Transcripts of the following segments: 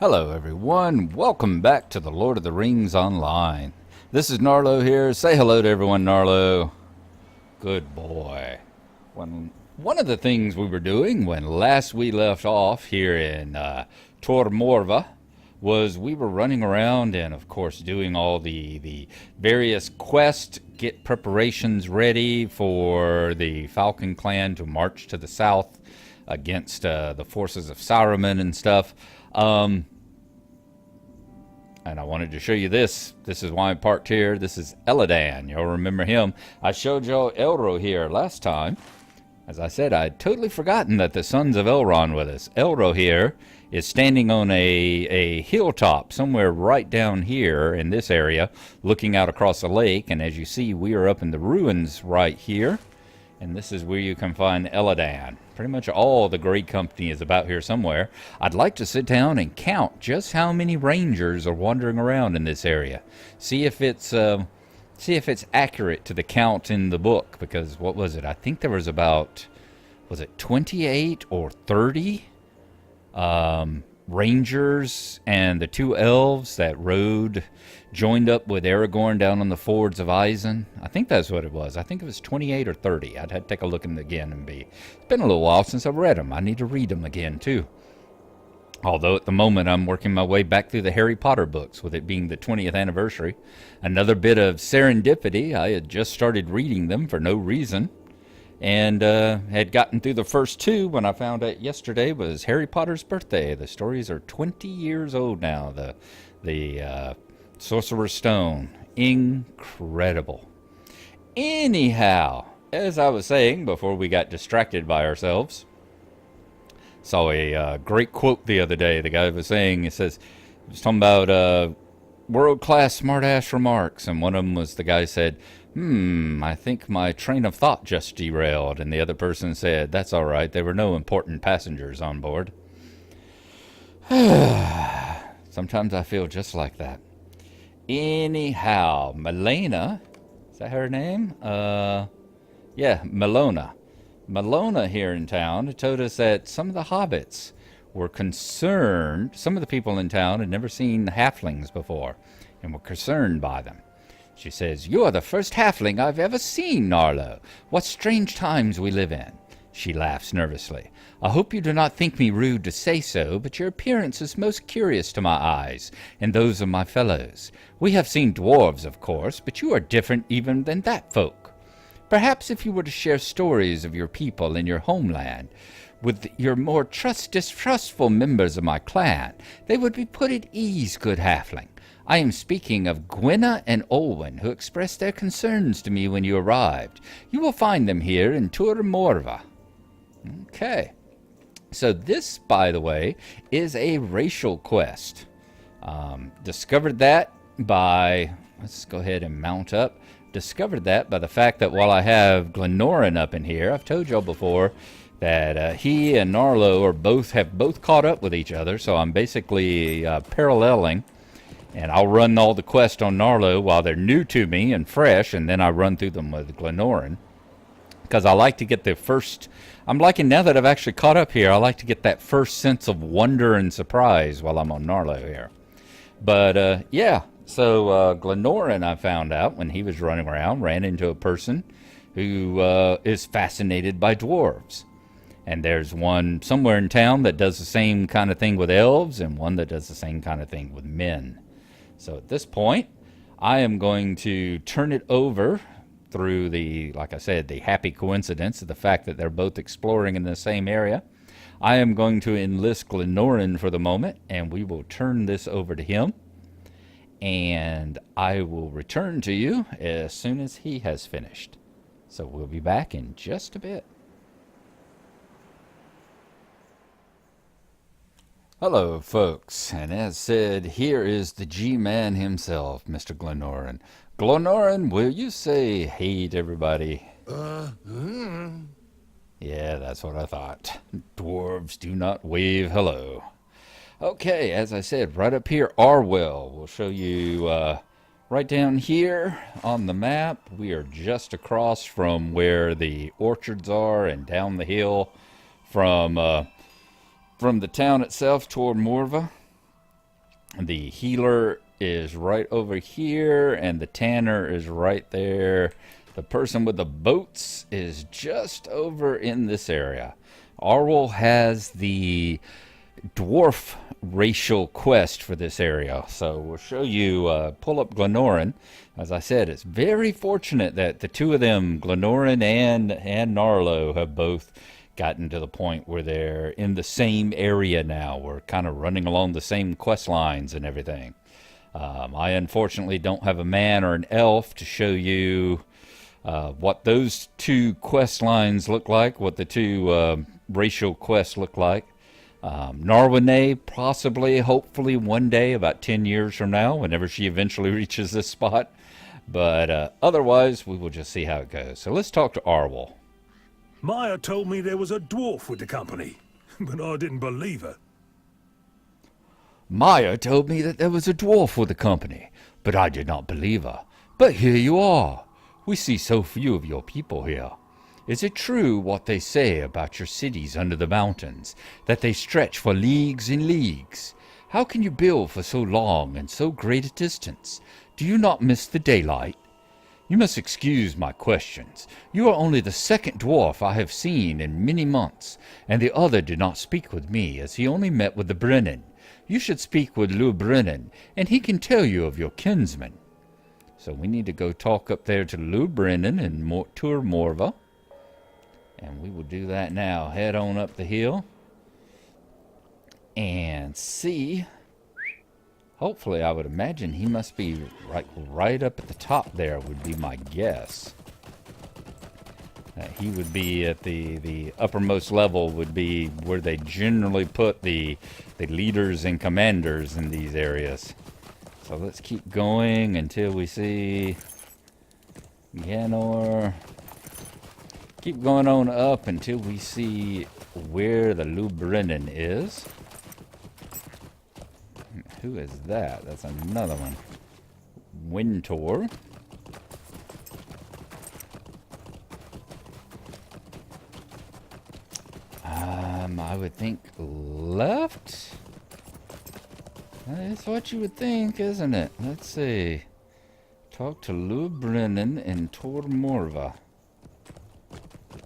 Hello everyone, welcome back to the Lord of the Rings Online. This is Gnarlo here. Say hello to everyone, Gnarlo. Good boy. One of the things we were doing when last we left off here in Tor Morva was we were running around and of course doing all the various quests, get preparations ready for the Falcon Clan to march to the south against the forces of Saruman and stuff. And I wanted to show you this. This is why I'm parked here. This is Eladan. You'll remember him. I showed y'all Elro here last time. As I said, I'd totally forgotten that the sons of Elrond with us. Elro here is standing on a hilltop somewhere right down here in this area, looking out across the lake. And as you see, we are up in the ruins right here. And this is where you can find Eladan. Pretty much all the Grey Company is about here somewhere. I'd like to sit down and count just how many rangers are wandering around in this area. See if it's accurate to the count in the book. Because what was it? I think there was about, was it 28 or 30 rangers and the two elves that joined up with Aragorn down on the fords of Isen. I think that's what it was. I think it was 28 or 30. I'd have to take a look at them again and it's been a little while since I've read them. I need to read them again too. Although at the moment I'm working my way back through the Harry Potter books, with it being the 20th anniversary. Another bit of serendipity. I had just started reading them for no reason. And had gotten through the first two when I found out yesterday was Harry Potter's birthday. The stories are 20 years old now. The Sorcerer's Stone. Incredible. Anyhow, as I was saying before we got distracted by ourselves, saw a great quote the other day. The guy was saying, he was talking about world-class smart-ass remarks, and one of them was the guy said, I think my train of thought just derailed. And the other person said, that's all right. There were no important passengers on board. Sometimes I feel just like that. Anyhow, Melena, is that her name? Yeah, Melona. Melona here in town told us that some of the hobbits were concerned. Some of the people in town had never seen halflings before and were concerned by them. She says, "You are the first halfling I've ever seen, Gnarlo. What strange times we live in." She laughs nervously. "I hope you do not think me rude to say so, but your appearance is most curious to my eyes, and those of my fellows. We have seen dwarves, of course, but you are different even than that folk. Perhaps if you were to share stories of your people and your homeland with your more distrustful members of my clan, they would be put at ease, good halfling. I am speaking of Gwenna and Olwen, who expressed their concerns to me when you arrived. You will find them here in Tor Morva." Okay. So this, by the way, is a racial quest. Discovered that by, let's go ahead and mount up. Discovered that by the fact that while I have Glenorin up in here, I've told y'all before that he and Gnarlo have both caught up with each other. So I'm basically paralleling. And I'll run all the quests on Gnarlo while they're new to me and fresh, and then I run through them with Glenorin. Because I like to get the first... I'm liking, now that I've actually caught up here, I like to get that first sense of wonder and surprise while I'm on Gnarlo here. But, yeah, so Glenorin, I found out when he was running around, ran into a person who is fascinated by dwarves. And there's one somewhere in town that does the same kind of thing with elves, and one that does the same kind of thing with men. So at this point, I am going to turn it over through like I said, the happy coincidence of the fact that they're both exploring in the same area. I am going to enlist Glenorin for the moment, and we will turn this over to him. And I will return to you as soon as he has finished. So we'll be back in just a bit. Hello, folks, and as said, here is the G-Man himself, Mr. Glenorin. Glenorin, will you say hey to everybody? Yeah, that's what I thought. Dwarves do not wave hello. Okay, as I said, right up here, Arwell. We'll show you right down here on the map. We are just across from where the orchards are and down the hill from the town itself toward Morva. The healer is right over here, and the tanner is right there. The person with the boats is just over in this area. Arwol has the dwarf racial quest for this area, so we'll show you. Pull up Glenorin. As I said, it's very fortunate that the two of them, Glenorin and Gnarlo, have both gotten to the point where they're in the same area now. We're kind of running along the same quest lines and everything. I unfortunately don't have a man or an elf to show you what those two quest lines look like, what the two racial quests look like. Narwhale, possibly, hopefully one day, about 10 years from now, whenever she eventually reaches this spot. But otherwise, we will just see how it goes. So let's talk to Arwol. Maya told me there was a dwarf with the company, but I didn't believe her. Maya told me that there was a dwarf with the company, but I did not believe her. But here you are. We see so few of your people here. Is it true what they say about your cities under the mountains, that they stretch for leagues and leagues? How can you build for so long and so great a distance? Do you not miss the daylight? You must excuse my questions. You are only the second dwarf I have seen in many months, and the other did not speak with me, as he only met with the Brennan. You should speak with Lou Brennan, and he can tell you of your kinsman. So we need to go talk up there to Lou Brennan in Tur Morva. And we will do that now. Head on up the hill and see. Hopefully, I would imagine he must be right up at the top there, would be my guess. That he would be at the uppermost level, would be where they generally put the leaders and commanders in these areas. So let's keep going until we see Ganor. Keep going on up until we see where the Lou Brennan is. Who is that? That's another one. Wintor. I would think left? That's what you would think, isn't it? Let's see. Talk to Lou Brennan in Tur Morva.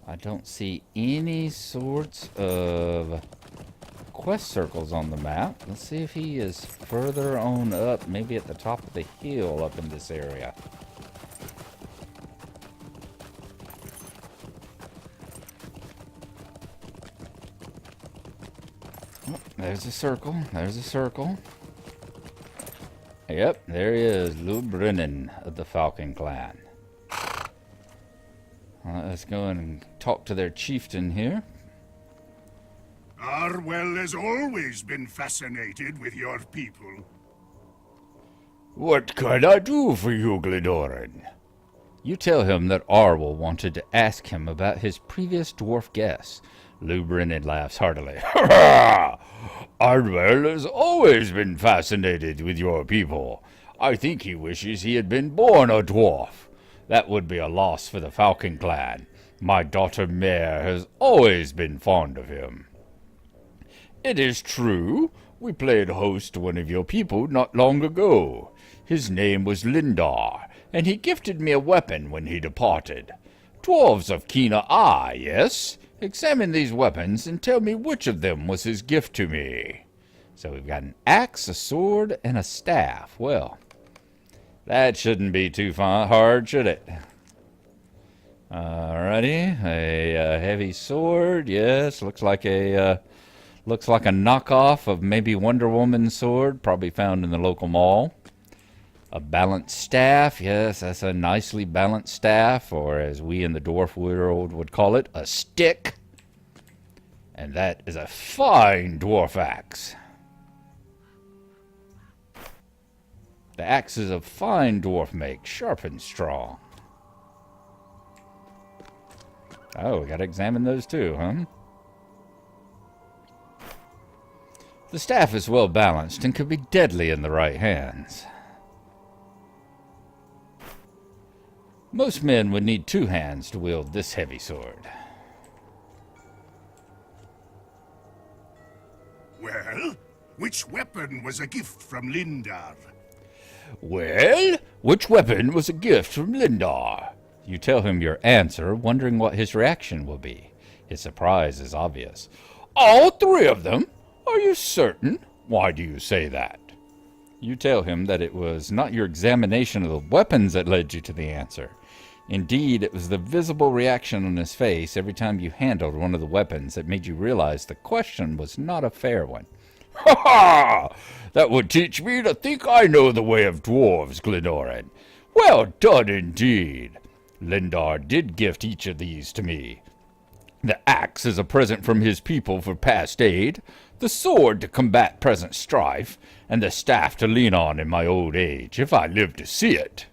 I don't see any sorts of quest circles on the map. Let's see if he is further on up, maybe at the top of the hill up in this area. Oh, there's a circle. There's a circle. Yep, there he is, Lou Brennan of the Falcon Clan. Let's go and talk to their chieftain here. Arwell has always been fascinated with your people. What can I do for you, Glenorin? You tell him that Arwell wanted to ask him about his previous dwarf guests. Lou Brennan laughs heartily. Arwell has always been fascinated with your people. I think he wishes he had been born a dwarf. That would be a loss for the Falcon Clan. My daughter Mare has always been fond of him. It is true. We played host to one of your people not long ago. His name was Lindar, and he gifted me a weapon when he departed. Dwarves of keener eye, yes? Examine these weapons and tell me which of them was his gift to me. So we've got an axe, a sword, and a staff. Well, that shouldn't be too hard, should it? Alrighty, a heavy sword. Yes, looks like a knockoff of maybe Wonder Woman's sword, probably found in the local mall. A balanced staff. Yes, that's a nicely balanced staff, or as we in the dwarf world would call it, a stick. And that is a fine dwarf axe. The axe is of fine dwarf make, sharp and strong. Oh, we gotta examine those too, huh? The staff is well balanced and could be deadly in the right hands. Most men would need 2 hands to wield this heavy sword. Well, Which weapon was a gift from Lindar? Well, which weapon was a gift from Lindar? You tell him your answer, wondering what his reaction will be. His surprise is obvious. All three of them? Are you certain? Why do you say that? You tell him that it was not your examination of the weapons that led you to the answer. Indeed, it was the visible reaction on his face every time you handled one of the weapons that made you realize the question was not a fair one. Ha ha! That would teach me to think I know the way of dwarves, Glenorin. Well done indeed. Lindar did gift each of these to me. The axe is a present from his people for past aid, the sword to combat present strife, and the staff to lean on in my old age, if I live to see it.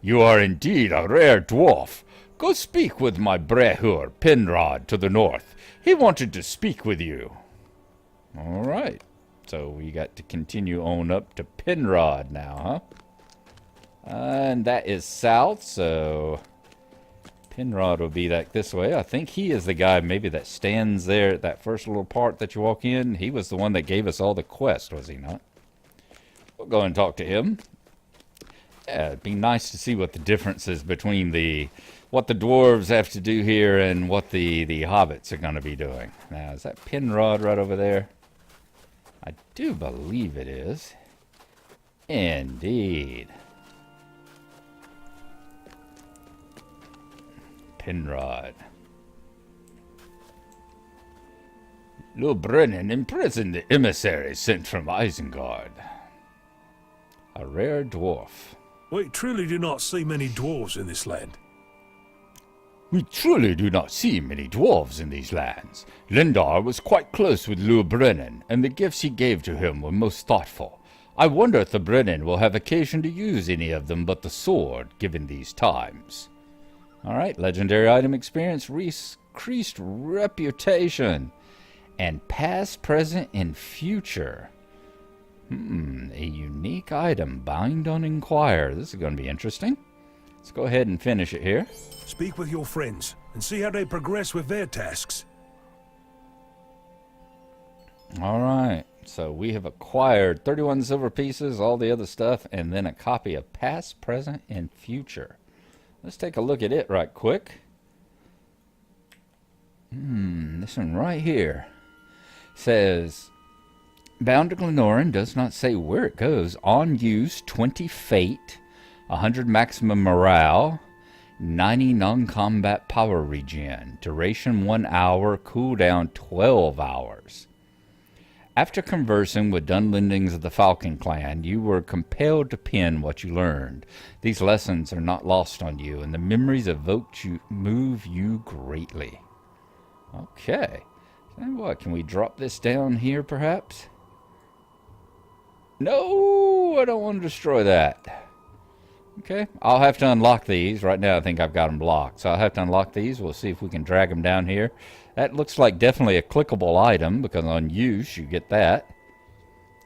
You are indeed a rare dwarf. Go speak with my brehur, Penrod, to the north. He wanted to speak with you. All right. So we got to continue on up to Penrod now, huh? And that is south, so Penrod will be like this way. I think he is the guy maybe that stands there at that first little part that you walk in. He was the one that gave us all the quest, was he not? We'll go and talk to him. Yeah, it'd be nice to see what the difference is between what the dwarves have to do here and what the hobbits are going to be doing. Now, is that Penrod right over there? I do believe it is. Indeed. Penrod. Lord Brennan imprisoned the emissary sent from Isengard. A rare dwarf. We truly do not see many dwarves in this land. We truly do not see many dwarves in these lands. Lindar was quite close with Lord Brennan, and the gifts he gave to him were most thoughtful. I wonder if the Brennan will have occasion to use any of them but the sword, given these times. Alright, legendary item experience, increased reputation, and past, present, and future. A unique item, bind on Inquire. This is going to be interesting. Let's go ahead and finish it here. Speak with your friends and see how they progress with their tasks. Alright, so we have acquired 31 silver pieces, all the other stuff, and then a copy of past, present, and future. Let's take a look at it right quick. This one right here says, bound to Glenorin, does not say where it goes. On use, 20 fate, 100 maximum morale, 90 non-combat power regen, duration 1 hour, cooldown 12 hours. After conversing with Dunlendings of the Falcon Clan, you were compelled to pen what you learned. These lessons are not lost on you, and the memories evoked move you greatly. Okay. So what, can we drop this down here, perhaps? No, I don't want to destroy that. Okay, I'll have to unlock these. Right now I think I've got them blocked, so I'll have to unlock these. We'll see if we can drag them down here. That looks like definitely a clickable item, because on use you get that.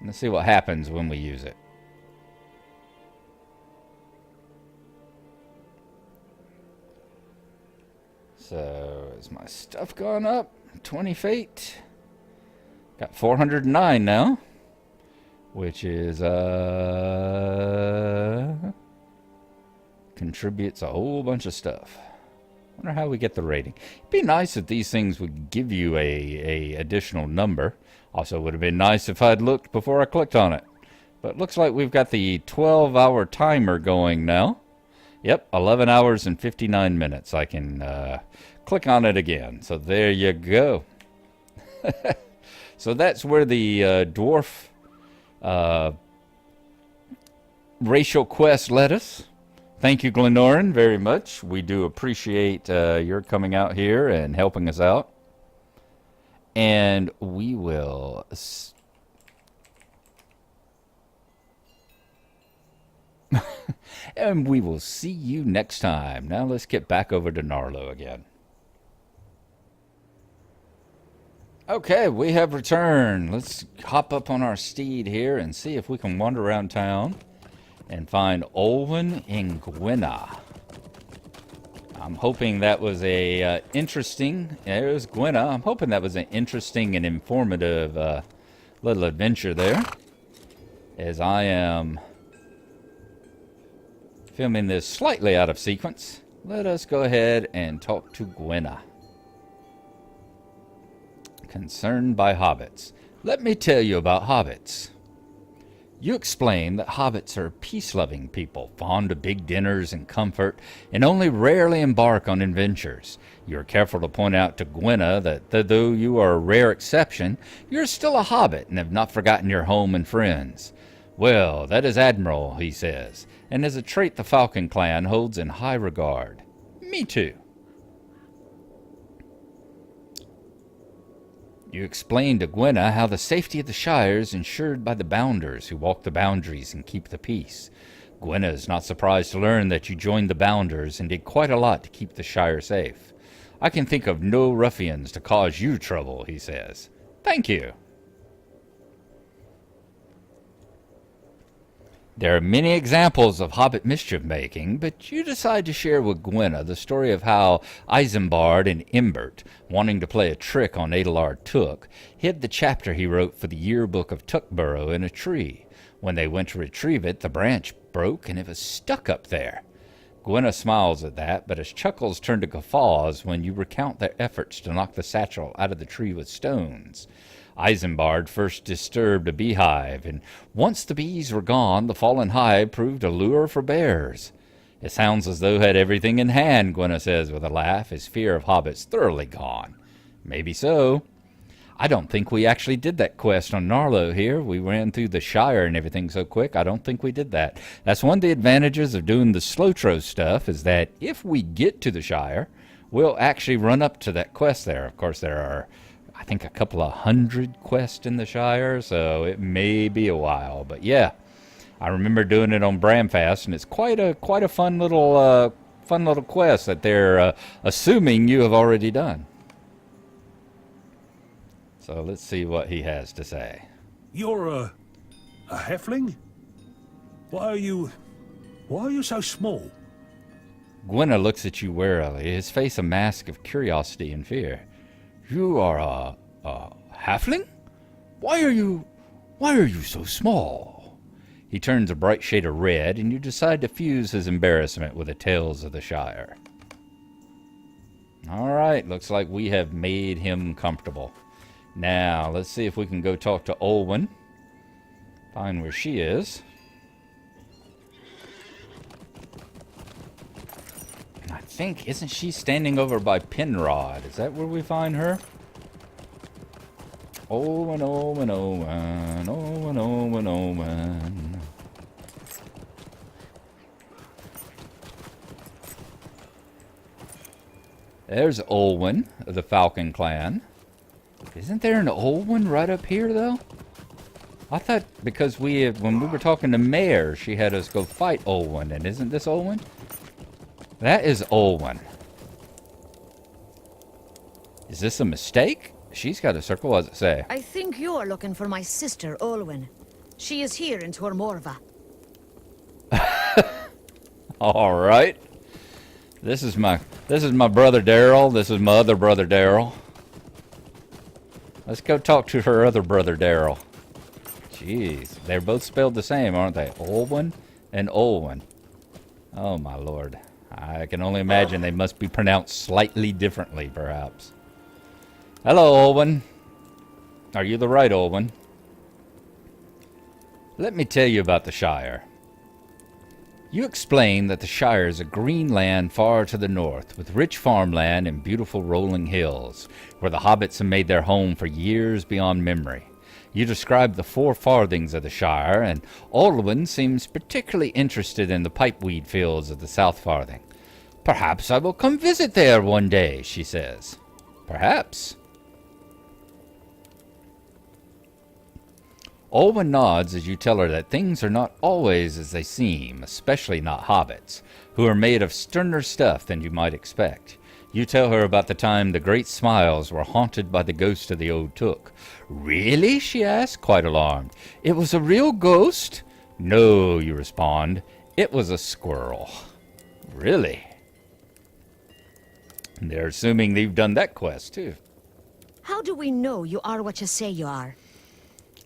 Let's see what happens when we use it. So, is my stuff gone up? 20 fate. Got 409 now. Which is, contributes a whole bunch of stuff. Wonder how we get the rating. It'd be nice if these things would give you a additional number. Also, would have been nice if I'd looked before I clicked on it. But it looks like we've got the 12-hour timer going now. Yep, 11 hours and 59 minutes. I can click on it again. So there you go. So that's where the dwarf racial quest led us. Thank you, Glenorin, very much. We do appreciate your coming out here and helping us out. And we will... and we will see you next time. Now let's get back over to Gnarlo again. Okay, we have returned. Let's hop up on our steed here and see if we can wander around town and find Olwen and Gwenna. I'm hoping that was a interesting... There's Gwenna. I'm hoping that was an interesting and informative little adventure there. As I am filming this slightly out of sequence, let us go ahead and talk to Gwenna. Concerned by hobbits. Let me tell you about hobbits. You explain that hobbits are peace-loving people, fond of big dinners and comfort, and only rarely embark on adventures. You are careful to point out to Gwenna that though you are a rare exception, you are still a hobbit and have not forgotten your home and friends. Well, that is admirable, he says, and is a trait the Falcon Clan holds in high regard. Me too. You explain to Gwenna how the safety of the Shire is ensured by the Bounders who walk the boundaries and keep the peace. Gwenna is not surprised to learn that you joined the Bounders and did quite a lot to keep the Shire safe. I can think of no ruffians to cause you trouble, he says. Thank you. There are many examples of hobbit mischief-making, but you decide to share with Gwenna the story of how Isambard and Imbert, wanting to play a trick on Adelard Took, hid the chapter he wrote for the yearbook of Tuckborough in a tree. When they went to retrieve it, the branch broke and it was stuck up there. Gwenna smiles at that, but his chuckles turn to guffaws when you recount their efforts to knock the satchel out of the tree with stones. Isambard first disturbed a beehive, and once the bees were gone, the fallen hive proved a lure for bears. It sounds as though had everything in hand, Gwenna says with a laugh, his fear of hobbits thoroughly gone. Maybe so. I don't think we actually did that quest on Gnarlo here. We ran through the Shire and everything so quick, I don't think we did that. That's one of the advantages of doing the LOTRO stuff, is that if we get to the Shire, we'll actually run up to that quest there. Of course, there are, I think, a couple of 100 quests in the Shire, so it may be a while. But yeah, I remember doing it on Bramfast, and it's quite a fun little quest that they're assuming you have already done. So let's see what he has to say. You're a halfling? Why are you so small? Gwenna looks at you warily, his face a mask of curiosity and fear. You are a halfling? Why are you so small? He turns a bright shade of red, and you decide to fuse his embarrassment with the tales of the Shire. All right, looks like we have made him comfortable. Now, let's see if we can go talk to Olwen. Find where she is. And I think, isn't she standing over by Penrod? Is that where we find her? Olwen, Olwen, Olwen, Olwen, Olwen, Olwen. There's Olwen of the Falcon Clan. Isn't there an Olwen right up here, though? I thought because when we were talking to Mare, she had us go fight Olwen, and isn't this Olwen? That is Olwen. Is this a mistake? She's got a circle, what does it say? I think you're looking for my sister, Olwen. She is here in Tor Morva. All right. This is my brother Daryl. This is my other brother Daryl. Let's go talk to her other brother Daryl. Jeez, they're both spelled the same, aren't they? Olwen and Olwen. Oh my lord. I can only imagine they must be pronounced slightly differently, perhaps. Hello, Olwen. Are you the right Olwen? Let me tell you about the Shire. You explain that the Shire is a green land far to the north, with rich farmland and beautiful rolling hills, where the hobbits have made their home for years beyond memory. You describe the 4 farthings of the Shire, and Olwen seems particularly interested in the pipeweed fields of the South Farthing. Perhaps I will come visit there one day, she says. Perhaps. Olwen nods as you tell her that things are not always as they seem, especially not hobbits, who are made of sterner stuff than you might expect. You tell her about the time the Great Smiles were haunted by the ghost of the old Took. Really? She asks, quite alarmed. It was a real ghost? No, you respond. It was a squirrel. Really? They're assuming you've done that quest, too. How do we know you are what you say you are?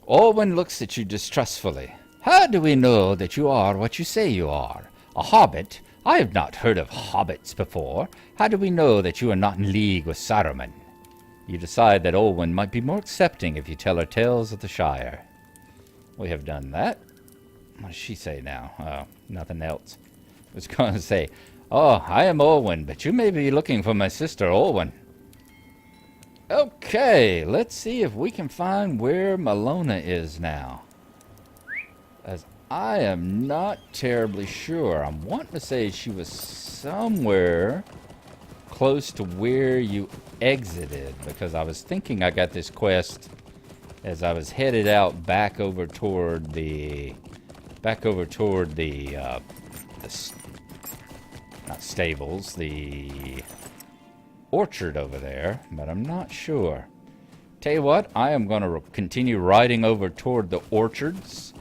Olwen looks at you distrustfully. How do we know that you are what you say you are? A hobbit? I have not heard of hobbits before. How do we know that you are not in league with Saruman? You decide that Olwen might be more accepting if you tell her tales of the Shire. We have done that. What does she say now? Oh, nothing else. I was going to say, oh, I am Olwen, but you may be looking for my sister Olwen. Okay, let's see if we can find where Melona is now. As I am not terribly sure. I'm wanting to say she was somewhere close to where you exited, because I was thinking I got this quest as I was headed out back over toward the not stables, the orchard over there, but I'm not sure. Tell you what, I am going to continue riding over toward the orchards,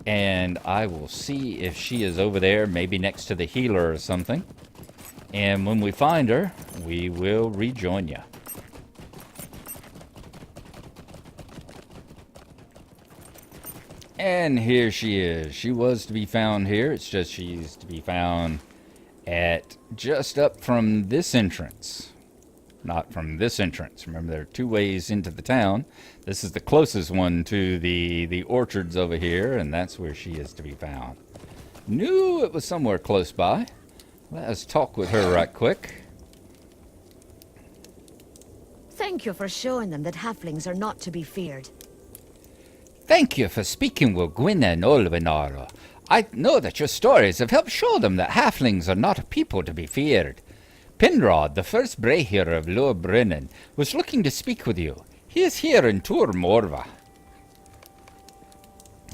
and I will see if she is over there, maybe next to the healer or something. And when we find her, we will rejoin you. And here she is. She was to be found here. It's just she's to be found at just up from this entrance. Not from this entrance. Remember, there are two ways into the town. This is the closest one to the orchards over here, and that's where she is to be found. Knew it was somewhere close by. Let us talk with her right quick. Thank you for showing them that halflings are not to be feared. Thank you for speaking with Gwyn and Olwen. I know that your stories have helped show them that halflings are not a people to be feared. Penrod, the first Brehir of Lower Brennan, was looking to speak with you. He is here in Tur Morva.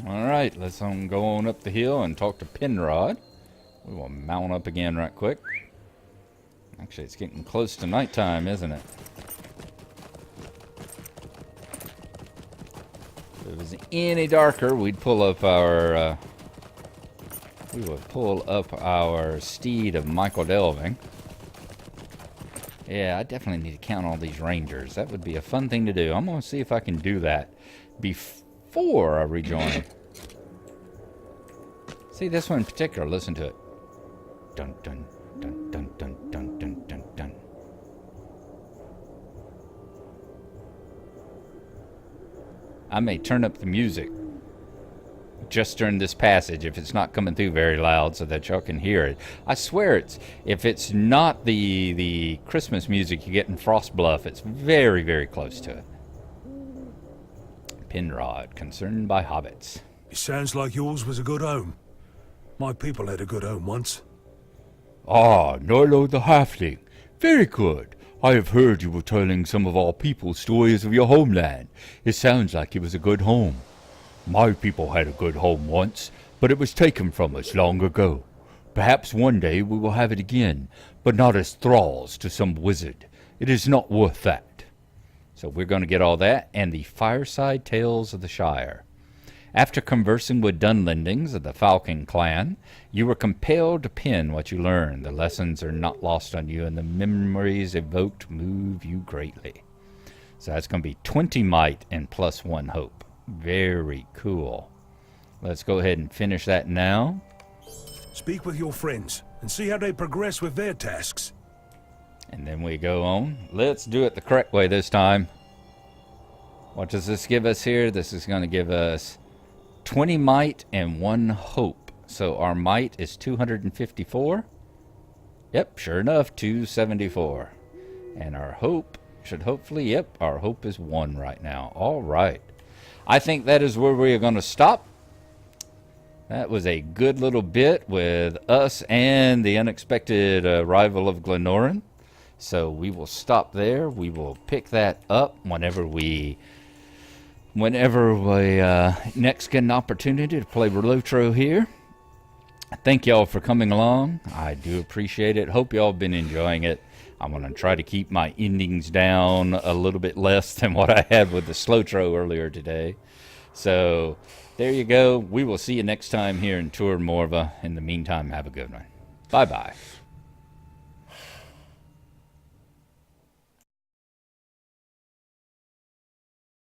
Alright, let's go on up the hill and talk to Penrod. We will mount up again right quick. Actually, it's getting close to nighttime, isn't it? If it was any darker, we'd pull up our... we would pull up our steed of Michael Delving. Yeah, I definitely need to count all these rangers. That would be a fun thing to do. I'm going to see if I can do that before I rejoin. See, this one in particular, listen to it. Dun, dun, dun, dun, dun, dun, dun, dun, dun. I may turn up the music just during this passage if it's not coming through very loud so that y'all can hear it. I swear if it's not the Christmas music you get in Frostbluff, it's very, very close to it. Penrod, concerned by hobbits. It sounds like yours was a good home. My people had a good home once. Ah, Gnarlo the Halfling. Very good. I have heard you were telling some of our people stories of your homeland. It sounds like it was a good home. My people had a good home once, but it was taken from us long ago. Perhaps one day we will have it again, but not as thralls to some wizard. It is not worth that. So we're going to get all that and the fireside tales of the Shire. After conversing with Dunlendings of the Falcon Clan, you were compelled to pen what you learned. The lessons are not lost on you, and the memories evoked move you greatly. So that's going to be 20 might and plus 1 hope. Very cool. Let's go ahead and finish that now. Speak with your friends and see how they progress with their tasks. And then we go on. Let's do it the correct way this time. What does this give us here? This is going to give us 20 might and 1 hope. So our might is 254. Yep, sure enough, 274. And our hope should hopefully, yep, our hope is 1 right now. All right. I think that is where we are going to stop. That was a good little bit with us and the unexpected arrival of Glennoran. So we will stop there. We will pick that up whenever we next get an opportunity to play LOTRO here. Thank y'all for coming along. I do appreciate it. Hope y'all been enjoying it. I'm going to try to keep my endings down a little bit less than what I had with the SLOTRO earlier today. So there you go. We will see you next time here in Tur Morva. In the meantime, have a good one. Bye-bye.